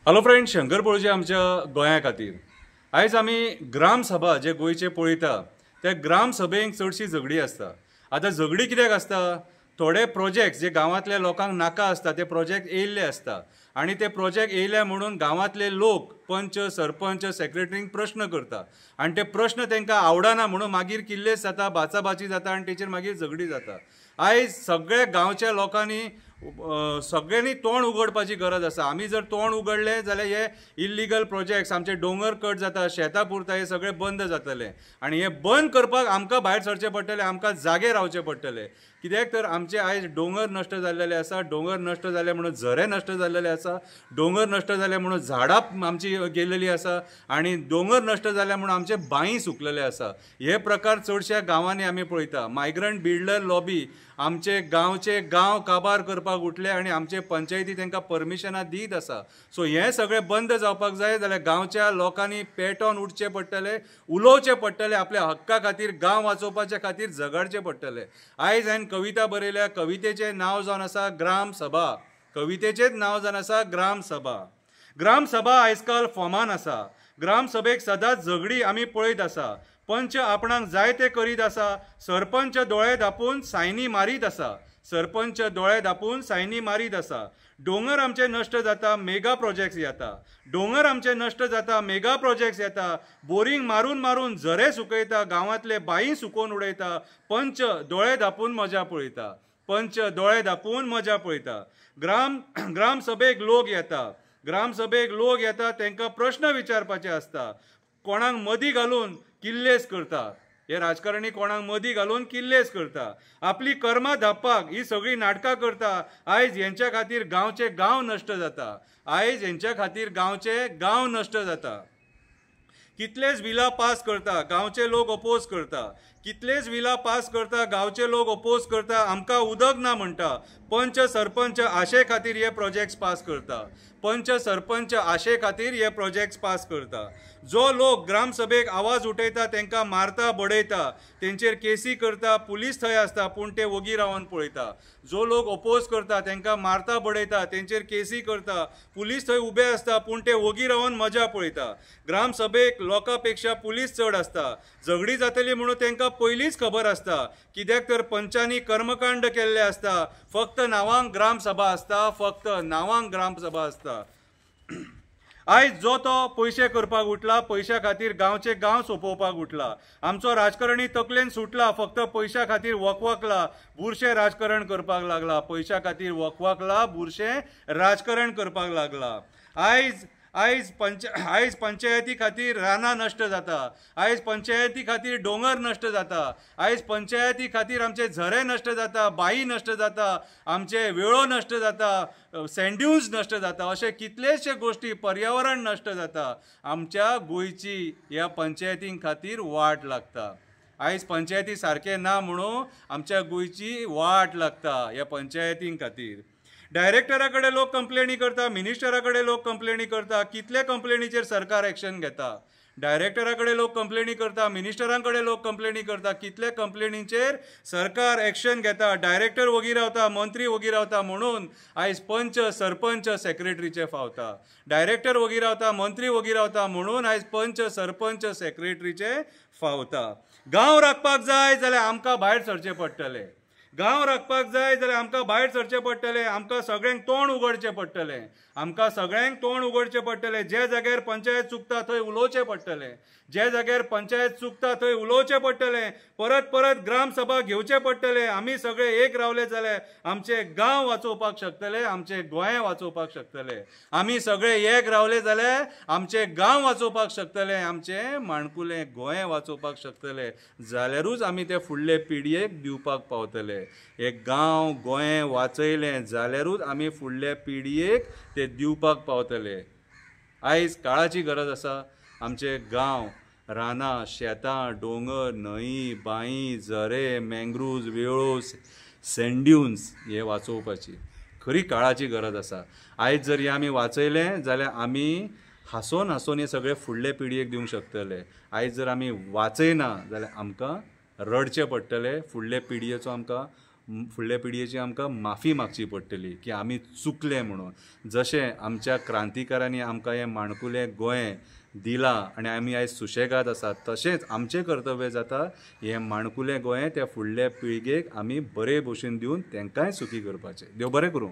Hello friend, Shankar पळोवचे आमच्या गोंया खातीर आयज आमी ग्राम सभा जे गोंयचे पळयता त्या ग्राम सभेक चडशी झगडी आसता. आतां झगडी कित्याक आसता? थोडे प्रोजेक्ट जे गांवांतल्या लोकांक नाका आसता ते प्रोजेक्ट येयल्ले आसता आनी ते प्रोजेक्ट येयले म्हणून गांवांतले लोक पंच सरपंच सेक्रेटरींक प्रश्न करता आनी ते प्रश्न तांकां आवडना म्हणून मागीर किल्लेस जाता, बाचाबाची जाता आनी तेचेर मागीर झगडी जाता. आयज सगळ्या गांवच्या लोकांनी सगळ्यांनी तोंड उगडपाची गरज आसा. आमी जर तोंड उगडले जाल्यार हे इल्लिगल प्रोजेक्ट्स आमचे दोंगर कट जाता, शेतां पुरता हे सगळे बंद जातले आनी हे बंद करपाक आमकां भायर सरचें पडटलें, आमकां जागे रावचें पडटलें. कित्याक तर आमचे आयज दोंगर नश्ट जाल्लेले आसा, दोंगर नश्ट जाले म्हणून झरे नश्ट जाल्लेले आसा, दोंगर नश्ट जाले म्हणून झाडां आमची गेलेली आसा आनी दोंगर नश्ट जाल्या म्हणून आमचे बांय सुकलेले आसा. हे प्रकार चडश्या गांवांनी आमी पळयता. मायग्रंट बिल्डर लॉबी आमचे गांवचे गांव काबार करपाक उठले आनी आमचे पंचायती तांकां परमिशनां दीत आसा. सो हें सगळें बंद जावपाक जाय जाल्यार गांवच्या लोकांनी पेटोवन उठचें पडटलें, उलोवचें पडटलें, आपल्या हक्का खातीर गांव वाचोवपाच्या खातीर झगडचें पडटलें. आयज हांवें कविता बरयल्या, कवितेचें नांव जावन आसा ग्राम सभा. कवितेचेंच नांव जावन आसा ग्राम सभा. ग्राम सभा आयज काल फॉर्मान आसा. ग्राम सभेक सदांच झगडी आमी पळयत आसा. पंच आपणाक जाय ते करीत आसा, सरपंच दोळे धापून सायनी मारीत आसा, सरपंच दोळे धापून सायनी मारीत आसा. दोंगर आमचे नश्ट जाता, मेगा प्रोजेक्ट्स येता, दोंगर आमचे नश्ट जाता, मेगा प्रोजेक्ट्स येता, बोरींग मारून मारून झरे सुकयता, गांवांतले बांय सुकोवन उडयता. पंच दोळे धापून मजा पळयता, पंच दोळे धापून मजा पळयता. ग्राम सभेक लोक येता, ग्राम सभेक लोक येता, तांकां प्रश्न विचारपाचे आसता. कोणाक मदीं घालून किल्लेस करता, हे राजकारणी कोणाक मदीं घालून किल्लेस करता. आपली कर्मां धापपाक ही सगळी नाटकां करता. आयज हेंच्या खातीर गांवचे गांव नश्ट जाता, आयज हेंच्या खातीर गांवचे गांव नश्ट जाता. कितलेच बिलां पास करता, गांवचे लोक अपोज करता, कितलेच बिलां पास करता, गांवचे लोक अपोज करता. आमकां उदक ना म्हणटा. पंच सरपंच आशे खातीर हे प्रोजेक्ट्स पास करता, पंच सरपंच आशे खातीर हे प्रोजेक्ट्स पास करता. जो लोक ग्रामसभेक आवाज उठयता तांकां मारता, बडयता, तेंचेर केसी करता, पुलीस थंय आसता पूण ते वगी रावन पळयता. जो लोक अपोज करता तांकां मारता, बडयता, तेंचेर केसी करता, पुलीस थंय उबे आसता पूण ते वगी रावन मजा पळयता. ग्रामसभेक लोकां पेक्षा पुलीस चड आसता. झगडी जातली म्हणून तांकां पयलींच खबर आसता, कित्याक तर पंचांनी कर्मकांड केल्ले आसता. फक्त नांवांक ग्रामसभा आसता, फक्त नांवांक ग्रामसभा आसता. आयज जो तो पयशे करपाक उठला, पयशा खातीर गांवचे गांव सोंपोवपाक उठला. आमचो राजकारणी तकलेन सुटला, फक्त पयशा खातीर वखवकला, बुरशें राजकारण करपाक लागला. पयशा खातीर वखवकला, बुरशें राजकारण करपाक लागला. आयज पंचायती खातीर रानां नश्ट जाता, आयज पंचायती खातीर दोंगर नश्ट जाता, आयज पंचायती खातीर आमचे झरे नश्ट जाता, बांय नश्ट जाता, आमचे वेळो नश्ट जाता, सँड्यून्स नश्ट जाता. अशे कितलेशे गोश्टी, पर्यावरण नश्ट जाता. आमच्या गोंयची ह्या पंचायतीं खातीर वाट लागता. आयज पंचायती सारके ना म्हणून आमच्या गोंयची वाट लागता ह्या पंचायतीं खातीर. डायरेक्टरा कडेन लोक कंप्लेनी करता, मिनिस्टरा कडेन लोक कंप्लेनी करता. कितले कंप्लेनीचेर सरकार एक्शन घेता? डायरेक्टरा कडेन लोक कंप्लेनी करता, मिनिस्टरां कडेन लोक कंप्लेनी करता. कितले कंप्लेनीचेर सरकार एक्शन घेता? डायरेक्टर वगी रावता, मंत्री वगी रावता म्हणून आयज पंच सरपंच सेक्रेटरीचे फावता. डायरेक्टर वगी रावता, मंत्री वगी रावता म्हणून आयज पंच सरपंच सेक्रेटरीचे फावता. गांव राखपाक जाय जाल्यार आमकां भायर सरचें पडटलें. गांव राखपाक जाय जाल्यार आमकां भायर सरचें पडटलें. आमकां सगळ्यांक तोंड उगडचें पडटलें. आमकां सगळ्यांक तोंड उगडचें पडटलें. जे जाग्यार पंचायत चुकता थंय उलोवचें पडटलें. जे जाग्यार पंचायत चुकता थंय उलोवचें पडटलें. परत परत ग्रामसभा घेवचें पडटलें. आमी सगळे एक रावले जाल्यार आमचे गांव वाचोवपाक शकतले, आमचें गोंय वाचोवपाक शकतले. आमी सगळे एक रावले जाल्यार आमचें गांव वाचोवपाक शकतले, आमचें माणकुलें गोंय वाचोवपाक शकतले. जाल्यारूच आमी ते फुडले पिडयेक दिवपाक पावतले. एक गांव गोंय वाचयलें जाल्यारूच आमी फुडल्या पिडयेक ते दिवपाक पावतले. आयज काळाची गरज आसा. आमचे गांव, रानां, शेतां, दोंगर, न्हंय, बांय, झरे, मँग्रुव्ज, वेळो, सँड्यून्स हे वाचोवपाची खरी काळाची गरज आसा. आयज जर हे आमी वाचयलें जाल्यार आमी हांसोन हांसोन हे सगळे फुडले पिडयेक दिवंक शकतले. आयज जर आमी वाचयना जाल्यार आमकां रडचें पडटलें. फुडले पिडयेचो आमकां फुडल्या पिळयेची आमकां माफी मागची पडटली की आमी चुकले म्हणून. जशें आमच्या क्रांतिकारांनी आमकां हें माणकुलें गोंय दिलां आनी आमी आयज सुशेगाद आसात, तशेंच आमचें कर्तव्य जाता हें माणकुलें गोंय त्या फुडल्या पिळगेक आमी बरे भशेन दिवन तांकांय सुखी करपाचें. देव बरें करूं.